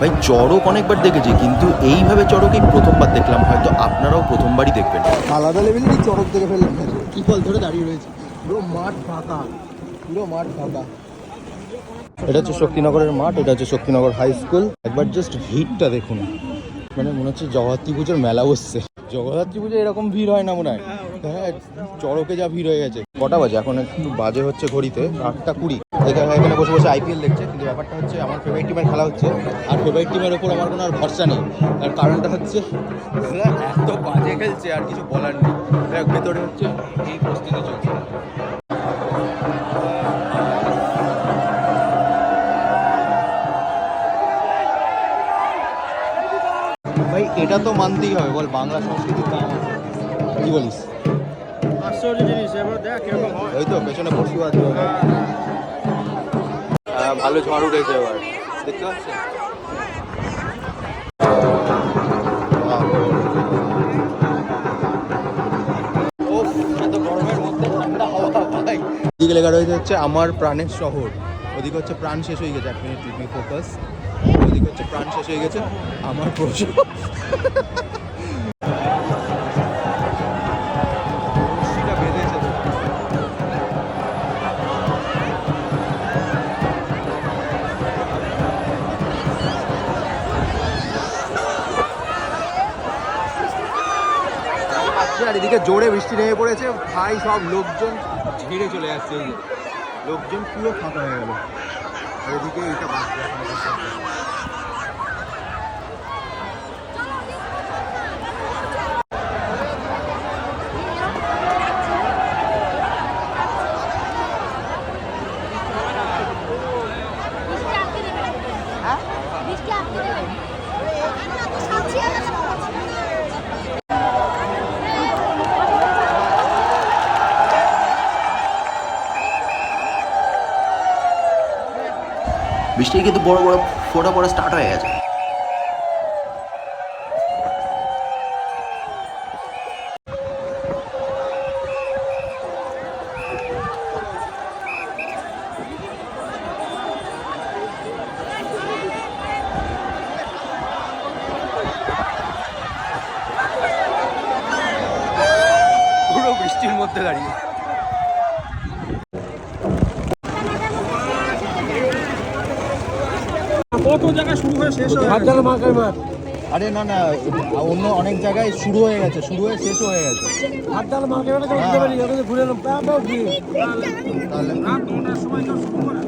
ভাই চড়ক অনেকবার দেখেছি, কিন্তু এইভাবে চড়ক এই প্রথমবার দেখলাম। হয়তো আপনারাও প্রথমবারই দেখবেন। আলাদা লেভেলেরই চড়ক দেখে ফেললাম। কি ফল ধরে দাঁড়িয়ে রয়েছে, পুরো মাঠ ফাঁকা, পুরো মাঠ ফাঁকা। এটা হচ্ছে শক্তিনগরের মাঠ, এটা হচ্ছে শক্তিনগর হাই স্কুল। একবার জাস্ট ভিড়টা দেখুন, মানে মনে হচ্ছে জগদ্ধাত্রী পুজোর মেলা বসছে। জগদ্ধাত্রী পুজো এরকম ভিড় হয় না মনে হয়। হ্যাঁ, চড়কে যা ভিড় হয়ে গেছে। কটা বাজে এখন? একটু বাজে হচ্ছে ঘড়িতে 8:20। এখানে বসে বসে আইপিএল দেখছে, কিন্তু ব্যাপারটা হচ্ছে আমার ফেভারিট টিমের খেলা হচ্ছে, আর ফেভারিট টিমের ওপর আমার কোনো আর ভরসা নেই। তার কারণটা হচ্ছে এত বাজে খেলছে, আর কিছু বলার নেই। ভেতরে হচ্ছে এই প্রস্তুতি চলছে। ভাই এটা তো মানতেই হবে, বল বাংলা সংস্কৃতির দাম আছে। কি বলিস? আশ্চর্য জিনিস, এবার দেখ কিরকম হয়। ওই তো পেছনে পশু আছে। হ্যাঁ, ভালো ঝড় উঠেছে এবার, দেখতে পাচ্ছেন? এত গরমের মধ্যে ঠান্ডা হাওয়া ভাই। এদিকে লেখা রয়েছে হচ্ছে আমার প্রাণের শহর, ওদিকে হচ্ছে প্রাণ শেষ হয়ে গেছে। 1 মিনিট টিভি ফোকাস। ওদিকে হচ্ছে প্রাণ শেষ হয়ে গেছে আমার প্রশ্ন। আর এদিকে জোরে বৃষ্টি নেমে পড়েছে ভাই, সব লোকজন ঝেড়ে চলে যাচ্ছে। এই লোকজন পুরো ফাঁকা হয়ে গেল। আর এদিকে এটা বাচ্চা বৃষ্টি কিন্তু বড় বড় ফোঁটা পড়া স্টার্ট হয়ে গেছে। পুরো বৃষ্টির মধ্যে দাঁড়িয়ে। কত জায়গায় শুরু হয়ে শেষ হয়ে গেছে। আরে না না, অন্য অনেক জায়গায় শুরু হয়ে গেছে, শুরু হয়ে শেষও হয়ে গেছে। ঘুরে এলাম। তাহলে রাত 9টার সময় কেউ শুরু করে।